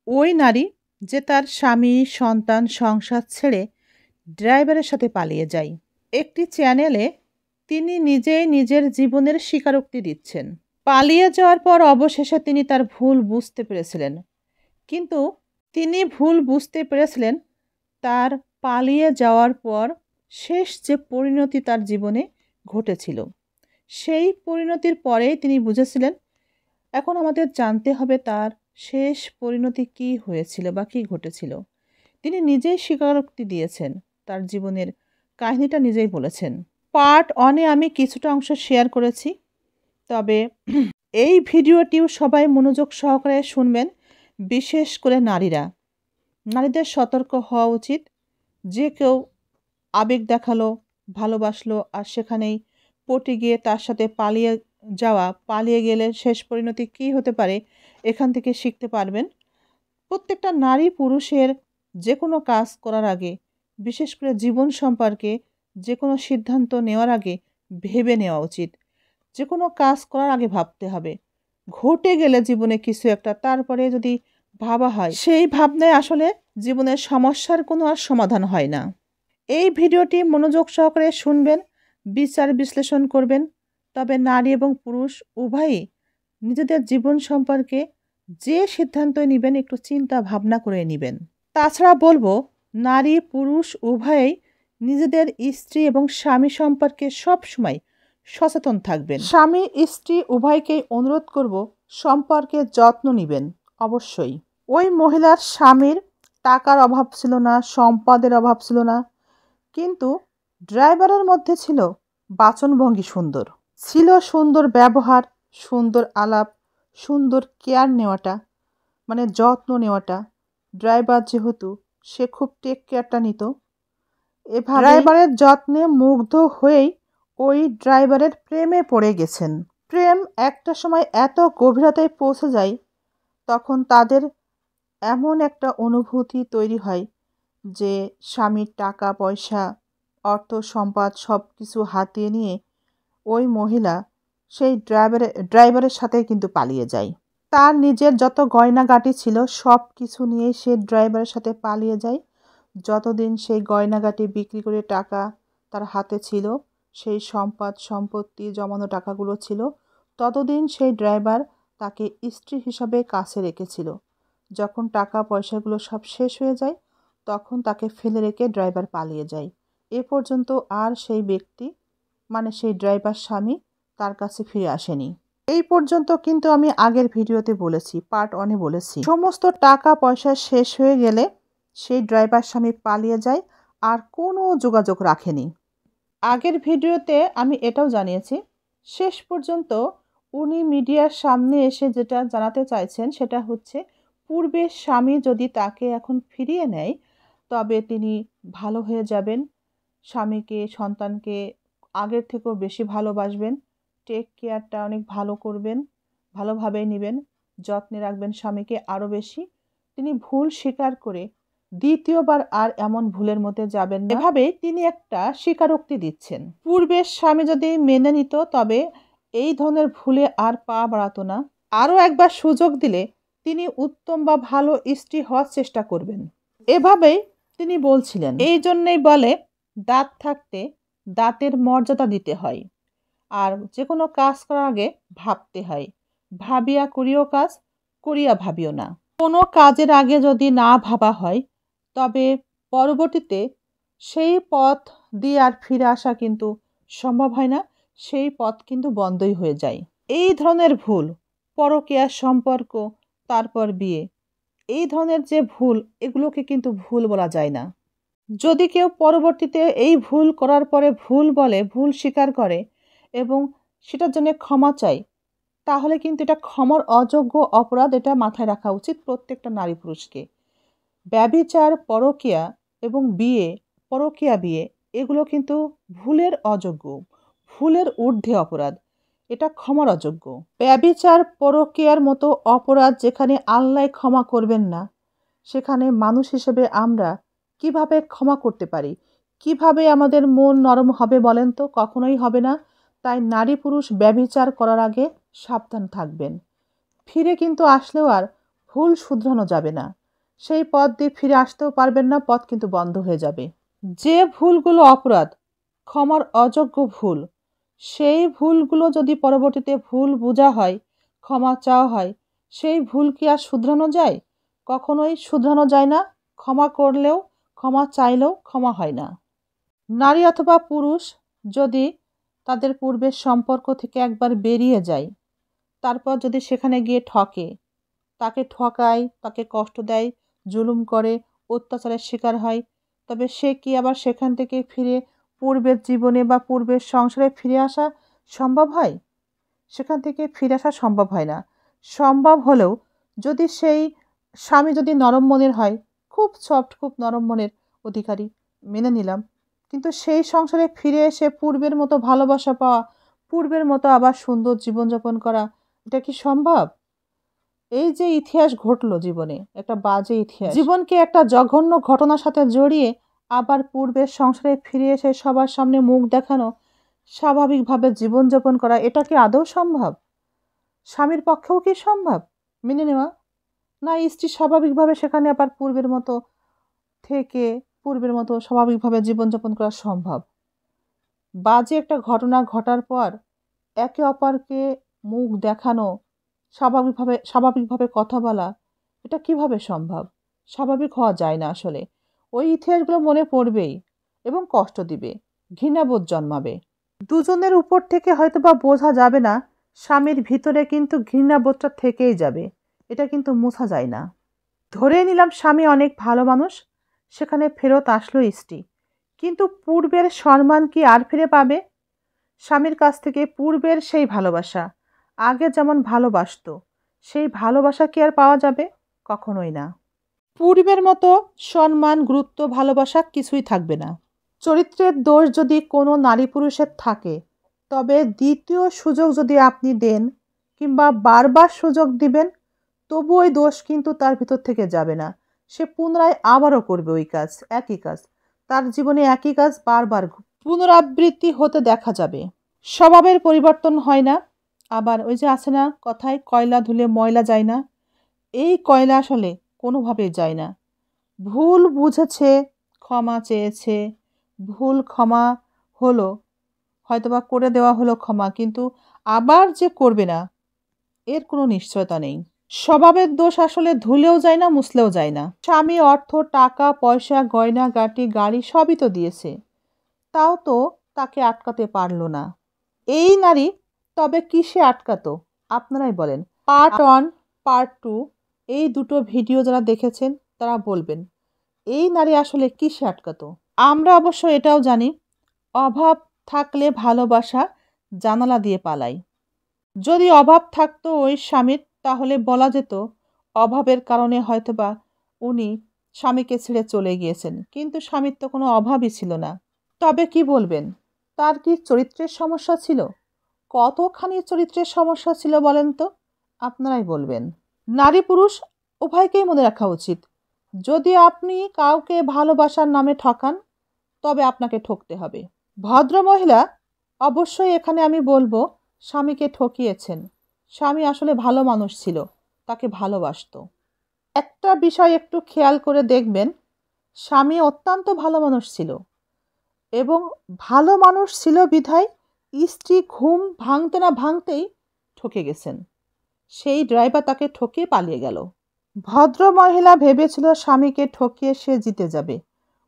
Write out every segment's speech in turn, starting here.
ওই নারী যে তার স্বামী, সন্তান, সংসার ছেড়ে ড্রাইভারের সাথে পালিয়ে যায়। একটি চ্যানেলে তিনি নিজেই নিজের জীবনের স্বীকারোক্তি দিচ্ছেন। পালিয়ে যাওয়ার পর অবশেষে তিনি তার ভুল বুঝতে পেরেছিলেন। কিন্তু তিনি ভুল বুঝতে পেরেছিলেন তার পালিয়ে যাওয়ার পর শেষ যে পরিণতি তার জীবনে ঘটেছিল, সেই পরিণতির পরেই তিনি বুঝেছিলেন এখন আমাদের জানতে হবে তার শেষ পরিণতি কী হয়েছিল বা কী ঘটেছিল। তিনি নিজেই স্বীকারোক্তি দিয়েছেন, তার জীবনের কাহিনীটা নিজেই বলেছেন। পার্ট 1-এ আমি কিছুটা অংশ শেয়ার করেছি, তবে এই ভিডিওটিও সবাই মনোযোগ সহকারে শুনবেন, বিশেষ করে নারীদের সতর্ক হওয়া উচিত। যে কেউ আবেগ দেখালো, ভালোবাসলো আর সেখানেই পটে গিয়ে তার সাথে পালিয়ে গেলে শেষ পরিণতি কী হতে পারে এখান থেকে শিখতে পারবেন। প্রত্যেকটা নারী পুরুষের যে কোনো কাজ করার আগে, বিশেষ করে জীবন সম্পর্কে যে কোনো সিদ্ধান্ত নেওয়ার আগে ভেবে নেওয়া উচিত। যে কোনো কাজ করার আগে ভাবতে হবে। ঘটে গেলে জীবনে কিছু একটা, তারপরে যদি ভাবা হয়, সেই ভাবনায় আসলে জীবনের সমস্যার কোনো আর সমাধান হয় না। এই ভিডিওটি মনোযোগ সহকারে শুনবেন, বিচার বিশ্লেষণ করবেন, তবে নারী এবং পুরুষ উভয়ই নিজেদের জীবন সম্পর্কে যে সিদ্ধান্তই নেবেন একটু চিন্তা ভাবনা করে নেবেন। তাছাড়া বলবো, নারী পুরুষ উভয়েই নিজেদের স্ত্রী এবং স্বামী সম্পর্কে সবসময় সচেতন থাকবেন। স্বামী স্ত্রী উভয়কেই অনুরোধ করব সম্পর্কে যত্ন নেবেন অবশ্যই। ওই মহিলার স্বামীর টাকার অভাব ছিল না, সম্পদের অভাব ছিল না, কিন্তু ড্রাইভারের মধ্যে ছিল বাচনভঙ্গি সুন্দর, ছিল সুন্দর ব্যবহার, সুন্দর আলাপ, সুন্দর কেয়ার নেওয়াটা, মানে যত্ন নেওয়াটা। ড্রাইভার যেহেতু সে খুব টেক কেয়ারটা নিত, এভাবে ড্রাইভারের যত্নে মুগ্ধ হয়েই ওই ড্রাইভারের প্রেমে পড়ে গেছেন। প্রেম একটা সময় এত গভীরতায় পৌঁছে যায়, তখন তাদের এমন একটা অনুভূতি তৈরি হয় যে স্বামীর টাকা পয়সা, অর্থ সম্পদ সব কিছু হাতিয়ে নিয়ে ওই মহিলা সেই ড্রাইভারের সাথে কিন্তু পালিয়ে যায়। তার নিজের যত গয়নাগাটি ছিল সব কিছু নিয়েই সে ড্রাইভারের সাথে পালিয়ে যায়। যতদিন সেই গয়নাগাটি বিক্রি করে টাকা তার হাতে ছিল, সেই সম্পত্তি জমানো টাকাগুলো ছিল, ততদিন সেই ড্রাইভার তাকে স্ত্রী হিসাবে কাছে রেখেছিল। যখন টাকা পয়সাগুলো সব শেষ হয়ে যায়, তখন তাকে ফেলে রেখে ড্রাইভার পালিয়ে যায়। এ পর্যন্ত আর সেই ব্যক্তি, মানে সেই ড্রাইভার স্বামী, তার কাছে ফিরে আসেনি। এই পর্যন্ত কিন্তু আমি আগের ভিডিওতে বলেছি, পার্ট 1-এ বলেছি, সমস্ত টাকা পয়সা শেষ হয়ে গেলে সেই ড্রাইভার স্বামী পালিয়ে যায়, আর কোনো যোগাযোগ রাখেনি। আগের ভিডিওতে আমি এটাও জানিয়েছি, শেষ পর্যন্ত উনি মিডিয়ার সামনে এসে যেটা জানাতে চাইছেন সেটা হচ্ছে, পূর্বের স্বামী যদি তাকে এখন ফিরিয়ে নেয় তবে তিনি ভালো হয়ে যাবেন, স্বামীকে সন্তানকে আগের থেকেও বেশি ভালোবাসবেন, টেক কেয়ারটা অনেক ভালো করবেন, ভালোভাবে নেবেন, যত্নে রাখবেন স্বামীকে আরও বেশি। তিনি ভুল স্বীকার করে দ্বিতীয়বার আর এমন ভুলের মধ্যে যাবেন না, এভাবে তিনি একটা স্বীকারোক্তি দিচ্ছেন। পূর্বের স্বামী যদি মেনে নিত তবে এই ধরনের ভুলে আর পা বাড়াতো না। আরও একবার সুযোগ দিলে তিনি উত্তম বা ভালো স্ত্রী হওয়ার চেষ্টা করবেন, এভাবেই তিনি বলছিলেন। এই জন্যই বলে, দাঁত থাকতে দাঁতের মর্যাদা দিতে হয়, আর যে কোনো কাজ করার আগে ভাবতে হয়। ভাবিয়া করিও কাজ, করিয়া ভাবিও না। কোনো কাজের আগে যদি না ভাবা হয় তবে পরবর্তীতে সেই পথ দিয়ে আর ফিরে আসা কিন্তু সম্ভব হয় না, সেই পথ কিন্তু বন্ধই হয়ে যায়। এই ধরনের ভুল, পরকীয়ার সম্পর্ক, তারপর বিয়ে, এই ধরনের যে ভুল, এগুলোকে কিন্তু ভুল বলা যায় না। যদি কেউ পরবর্তীতে এই ভুল করার পরে ভুল বলে, ভুল স্বীকার করে এবং সেটার জন্য ক্ষমা চায়, তাহলে কিন্তু এটা ক্ষমার অযোগ্য অপরাধ। এটা মাথায় রাখা উচিত প্রত্যেকটা নারী পুরুষকে। ব্যভিচার, পরকীয়া এবং পরকীয়া বিয়ে, এগুলো কিন্তু ভুলের অযোগ্য, ভুলের ঊর্ধ্বে অপরাধ, এটা ক্ষমার অযোগ্য। ব্যভিচার, পরকীয়ার মতো অপরাধ যেখানে আল্লাহ ক্ষমা করবেন না, সেখানে মানুষ হিসেবে আমরা কিভাবে ক্ষমা করতে পারি? কিভাবে আমাদের মন নরম হবে বলেন তো? কখনোই হবে না। তাই নারী পুরুষ ব্যভিচার করার আগে সাবধান থাকবেন। ফিরে কিন্তু আসলেও আর ভুল শুধরানো যাবে না। সেই পথ দিয়ে ফিরে আসতেও পারবেন না, পথ কিন্তু বন্ধ হয়ে যাবে। যে ভুলগুলো অপরাধ, ক্ষমার অযোগ্য ভুল, সেই ভুলগুলো যদি পরবর্তীতে ভুল বোঝা হয়, ক্ষমা চাওয়া হয়, সেই ভুল কি আর শুধরানো যায়? কখনোই শুধরানো যায় না। ক্ষমা করলেও, ক্ষমা চাইলেও ক্ষমা হয় না। নারী অথবা পুরুষ যদি তাদের পূর্বের সম্পর্ক থেকে একবার বেরিয়ে যায়, তারপর যদি সেখানে গিয়ে ঠকে, তাকে ঠকায়, তাকে কষ্ট দেয়, জুলুম করে, অত্যাচারের শিকার হয়, তবে সে কি আবার সেখান থেকে ফিরে পূর্বের জীবনে বা পূর্বের সংসারে ফিরে আসা সম্ভব হয়? সেখান থেকে ফিরে আসা সম্ভব হয় না। সম্ভব হলেও যদি সেই স্বামী যদি নরম মনের হয়, খুব সফট, খুব নরম মনের অধিকারী, মেনে নিলাম, কিন্তু সেই সংসারে ফিরে এসে পূর্বের মতো ভালোবাসা পাওয়া, পূর্বের মতো আবার সুন্দর জীবনযাপন করা, এটা কি সম্ভব? এই যে ইতিহাস ঘটলো জীবনে, একটা বাজে ইতিহাস, জীবনকে একটা জঘন্য ঘটনার সাথে জড়িয়ে আবার পূর্বের সংসারে ফিরে এসে সবার সামনে মুখ দেখানো, স্বাভাবিকভাবে জীবনযাপন করা, এটা কি আদৌ সম্ভব? স্বামীর পক্ষেও কি সম্ভব মেনে নেওয়া? না স্ত্রী স্বাভাবিকভাবে সেখানে আবার পূর্বের মতো থেকে পূর্বের মতো স্বাভাবিকভাবে জীবনযাপন করা সম্ভব? বাজে একটা ঘটনা ঘটার পর একে অপরকে মুখ দেখানো, স্বাভাবিকভাবে কথা বলা, এটা কিভাবে সম্ভব? স্বাভাবিক হওয়া যায় না আসলে। ওই ইতিহাসগুলো মনে পড়বেই এবং কষ্ট দিবে, ঘৃণাবোধ জন্মাবে। দুজনের উপর থেকে হয়তো বা বোঝা যাবে না, স্বামীর ভিতরে কিন্তু ঘৃণাবোধটা থেকেই যাবে, এটা কিন্তু মোছা যায় না। ধরে নিলাম স্বামী অনেক ভালো মানুষ, সেখানে ফেরত আসলো স্ত্রী, কিন্তু পূর্বের সম্মান কি আর ফিরে পাবে? স্বামীর কাছ থেকে পূর্বের সেই ভালোবাসা, আগে যেমন ভালোবাসতো, সেই ভালোবাসা কি আর পাওয়া যাবে? কখনোই না। পূর্বের মতো সম্মান, গুরুত্ব, ভালোবাসা কিছুই থাকবে না। চরিত্রের দোষ যদি কোনো নারী পুরুষের থাকে, তবে দ্বিতীয় সুযোগ যদি আপনি দেন কিংবা বারবার সুযোগ দিবেন, তবু ওই দোষ কিন্তু তার ভিতর থেকে যাবে না। সে পুনরায় আবারও করবে ওই কাজ, একই কাজ। তার জীবনে একই কাজ বারবার পুনরাবৃত্তি হতে দেখা যাবে। স্বভাবের পরিবর্তন হয় না। আবার ওই যে আছে না কথায়, কয়লা ধুলে ময়লা যায় না, এই কয়লা আসলে কোনোভাবেই যায় না। ভুল বুঝেছে, ক্ষমা চেয়েছে, ভুল ক্ষমা হলো, হয়তোবা করে দেওয়া হলো ক্ষমা, কিন্তু আবার যে করবে না, এর কোনো নিশ্চয়তা নেই। স্বভাবের দোষ আসলে ধুলেও যায় না, মুছলেও যায় না। স্বামী অর্থ, টাকা পয়সা, গয়না গাটি, গাড়ি সবই তো দিয়েছে, তাও তো তাকে আটকাতে পারলো না। এই নারী তবে কিসে আটকাতো আপনারাই বলেন। পার্ট 1, পার্ট 2 এই দুটো ভিডিও যারা দেখেছেন তারা বলবেন এই নারী আসলে কিসে আটকাতো। আমরা অবশ্য এটাও জানি, অভাব থাকলে ভালোবাসা জানালা দিয়ে পালায়। যদি অভাব থাকতো ওই স্বামীর, তাহলে বলা যেত অভাবের কারণে হয়তোবা উনি স্বামীকে ছেড়ে চলে গিয়েছেন, কিন্তু স্বামীর তো কোনো অভাবই ছিল না। তবে কি বলবেন, তার কি চরিত্রের সমস্যা ছিল? কতখানি চরিত্রের সমস্যা ছিল বলেন তো? আপনারাই বলবেন। নারী পুরুষ উভয়কেই মনে রাখা উচিত, যদি আপনি কাউকে ভালোবাসার নামে ঠকান, তবে আপনাকে ঠকতে হবে। ভদ্র মহিলা অবশ্যই এখানে আমি বলবো স্বামীকে ঠকিয়েছেন। স্বামী আসলে ভালো মানুষ ছিল, তাকে ভালোবাসতো। একটা বিষয় একটু খেয়াল করে দেখবেন, স্বামী অত্যন্ত ভালো মানুষ ছিল, এবং ভালো মানুষ ছিল বিধায় স্ত্রী ঘুম ভাঙতে না ভাঙতেই ঠকে গেছেন। সেই ড্রাইভার তাকে ঠকিয়ে পালিয়ে গেল। ভদ্র মহিলা ভেবেছিল স্বামীকে ঠকিয়ে সে জিতে যাবে,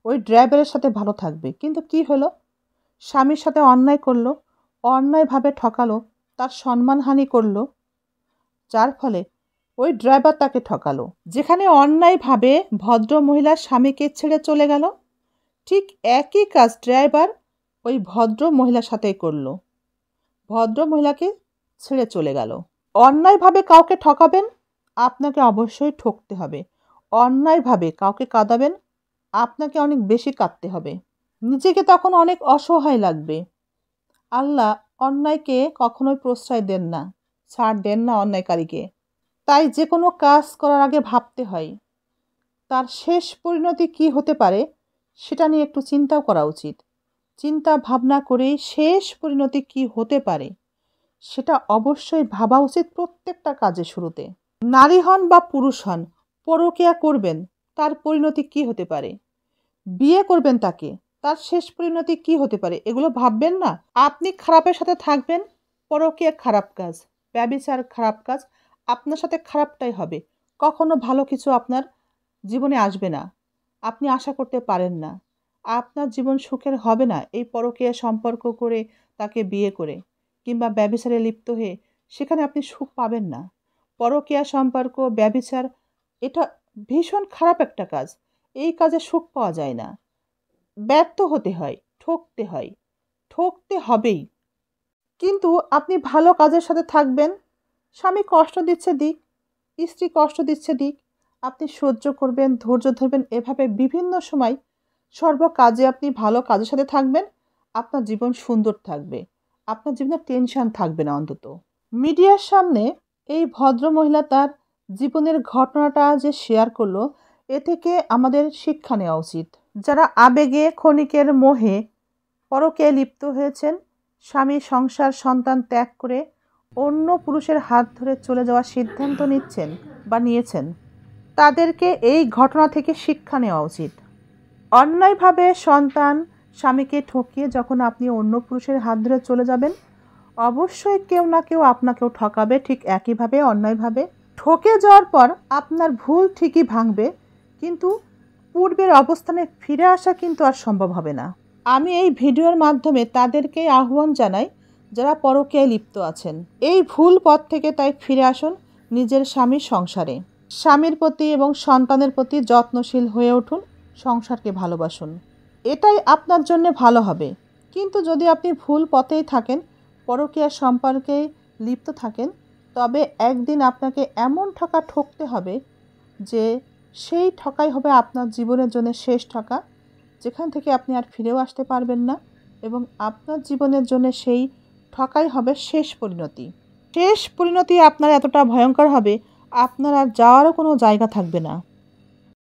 ওই ড্রাইভারের সাথে ভালো থাকবে, কিন্তু কি হলো, স্বামীর সাথে অন্যায় করলো, অন্যায়ভাবে ঠকালো, তার সম্মানহানি করলো, যার ফলে ওই ড্রাইভার তাকে ঠকালো। যেখানে অন্যায়ভাবে ভদ্র মহিলা স্বামীকে ছেড়ে চলে গেল, ঠিক একই কাজ ড্রাইভার ওই ভদ্র মহিলার সাথেই করলো, ভদ্র মহিলাকে ছেড়ে চলে গেল। অন্যায়ভাবে কাউকে ঠকাবেন, আপনাকে অবশ্যই ঠকতে হবে। অন্যায়ভাবে কাউকে কাঁদাবেন, আপনাকে অনেক বেশি কাঁদতে হবে। নিজেকে তখন অনেক অসহায় লাগবে। আল্লাহ অন্যায়কে কখনোই প্রশ্রয় দেন না, ছাড় দেন না অন্যায়কারীকে। তাই যে কোনো কাজ করার আগে ভাবতে হয়, তার শেষ পরিণতি কি হতে পারে সেটা নিয়ে একটু চিন্তাও করা উচিত। চিন্তা ভাবনা করেই শেষ পরিণতি কি হতে পারে সেটা অবশ্যই ভাবা উচিত প্রত্যেকটা কাজের শুরুতে। নারী হন বা পুরুষ হন, পরকীয়া করবেন, তার পরিণতি কি হতে পারে? বিয়ে করবেন তাকে, তার শেষ পরিণতি কি হতে পারে? এগুলো ভাববেন না? আপনি খারাপের সাথে থাকবেন, পরকীয়া খারাপ কাজ, ব্যভিচার খারাপ কাজ, আপনার সাথে খারাপটাই হবে। কখনো ভালো কিছু আপনার জীবনে আসবে না। আপনি আশা করতে পারেন না। আপনার জীবন সুখের হবে না এই পরকীয়া সম্পর্ক করে, তাকে বিয়ে করে কিংবা ব্যভিচারে লিপ্ত হয়ে সেখানে আপনি সুখ পাবেন না। পরকীয়া সম্পর্ক, ব্যভিচার এটা ভীষণ খারাপ একটা কাজ। এই কাজে সুখ পাওয়া যায় না। ব্যর্থ হতে হয়, ঠকতে হয়, ঠকতে হবেই। কিন্তু আপনি ভালো কাজের সাথে থাকবেন, স্বামী কষ্ট দিচ্ছে দিক, স্ত্রী কষ্ট দিচ্ছে দিক, আপনি সহ্য করবেন, ধৈর্য ধরবেন, এভাবে বিভিন্ন সময় সর্বকাজে আপনি ভালো কাজের সাথে থাকবেন, আপনার জীবন সুন্দর থাকবে, আপনার জীবনে টেনশন থাকবে না অন্তত। মিডিয়ার সামনে এই ভদ্রমহিলা তার জীবনের ঘটনাটা যে শেয়ার করলো, এ থেকে আমাদের শিক্ষা নেওয়া উচিত। যারা আবেগে, ক্ষণিকের মোহে পরকীয়ায় লিপ্ত হয়েছেন, স্বামী, সংসার, সন্তান ত্যাগ করে অন্য পুরুষের হাত ধরে চলে যাওয়ার সিদ্ধান্ত নিচ্ছেন বা নিয়েছেন, তাদেরকে এই ঘটনা থেকে শিক্ষা নেওয়া উচিত। অন্যায়ভাবে সন্তান, স্বামীকে ঠকিয়ে যখন আপনি অন্য পুরুষের হাত ধরে চলে যাবেন, অবশ্যই কেউ না কেউ আপনাকেও ঠকাবে, ঠিক একইভাবে অন্যায়ভাবে। ঠকে যাওয়ার পর আপনার ভুল ঠিকই ভাঙবে, কিন্তু পূর্বের অবস্থানে ফিরে আসা কিন্তু আর সম্ভব হবে না। আমি এই ভিডিওর মাধ্যমে তাদেরকে আহ্বান জানাই যারা পরকীয়ায় লিপ্ত আছেন, এই ভুল পথ থেকে তাই ফিরে আসুন নিজের স্বামীর সংসারে। স্বামীর প্রতি এবং সন্তানের প্রতি যত্নশীল হয়ে উঠুন, সংসারকে ভালোবাসুন, এটাই আপনার জন্য ভালো হবে। কিন্তু যদি আপনি ভুল পথেই থাকেন, পরকীয়ার সম্পর্কে লিপ্ত থাকেন, তবে একদিন আপনাকে এমন ঠকতে হবে যে সেই ঠকাই হবে আপনার জীবনের জন্য শেষ ঠকা, যেখান থেকে আপনি আর ফিরেও আসতে পারবেন না, এবং আপনার জীবনের জন্য সেই ঠকাই হবে শেষ পরিণতি। শেষ পরিণতি আপনার এতটা ভয়ঙ্কর হবে, আপনার আর যাওয়ারও কোনো জায়গা থাকবে না।